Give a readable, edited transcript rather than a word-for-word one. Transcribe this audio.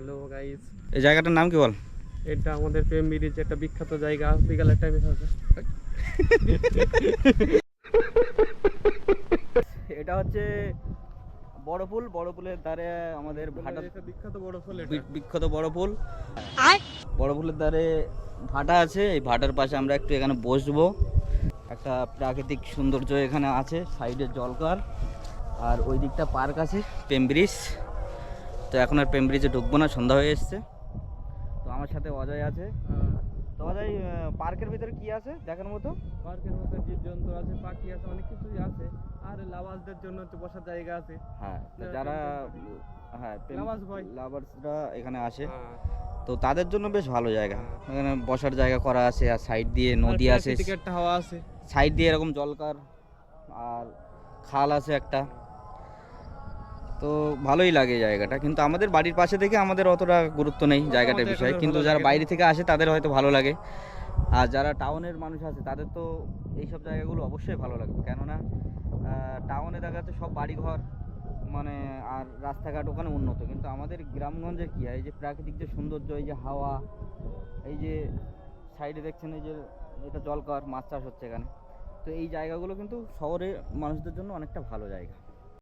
Hello guys, এই জায়গাটার নাম কি বল? এটা আমাদের প্রেম ব্রিজ, একটা বিখ্যাত জায়গা। বিকালের টাইমে থাকে। এটা হচ্ছে বড় পুল। বড় পুলের ধারে আমাদের ভাটা, এটা বিখ্যাত বড় ফল এটা। বিখ্যাত বড় পুল। বড় পুলের ধারে ভাটা আছে। এই ভাটার পাশে আমরা একটু এখানে বসবো। একটা প্রাকৃতিক সৌন্দর্য এখানে আছে, সাইডে জলকার, আর ওই দিকটা পার্ক আছে, প্রেম ব্রিজ। তো এখন আর প্রেম ব্রিজে ঢুকবো না, সন্ধ্যা হয়ে এসছে। তো আমার সাথে অজয় আছে। তো অজয়, পার্কের ভিতরে কি আছে দেখার মতো? পার্কের মধ্যে জীবজন্তু আছে, পাখি আছে, অনেক কিছুই আছে। আর লাভার্সদের জন্য একটু বসার জায়গা আছে। হ্যাঁ, তো যারা লাভার্সরা এখানে আসে, হ্যাঁ। তো তাদের জন্য বেশ ভালো জায়গা। এখানে বসার জায়গা করা আছে, আর সাইড দিয়ে নদী আছে, টিকেটটা হাওয়া আছে, সাইড দিয়ে এরকম জলকার আর খাল আছে একটা। তো ভালোই লাগে জায়গাটা, কিন্তু আমাদের বাড়ির পাশে থেকে আমাদের অতটা গুরুত্ব নেই জায়গাটার বিষয়ে, কিন্তু যারা বাইরে থেকে আসে তাদের হয়তো ভালো লাগে। আর যারা টাউনের মানুষ আছে তাদের তো এইসব জায়গাগুলো অবশ্যই ভালো লাগবে, কেননা টাউনে দেখা যাচ্ছে সব বাড়িঘর, মানে আর রাস্তাঘাট ওখানে উন্নত, কিন্তু আমাদের গ্রামগঞ্জে কী হয়, এই যে প্রাকৃতিক যে সৌন্দর্য, এই যে হাওয়া, এই যে সাইডে দেখছেন এই যে এটা জলকর, মাছ চাষ হচ্ছে এখানে। তো এই জায়গাগুলো কিন্তু শহরে মানুষদের জন্য অনেকটা ভালো জায়গা।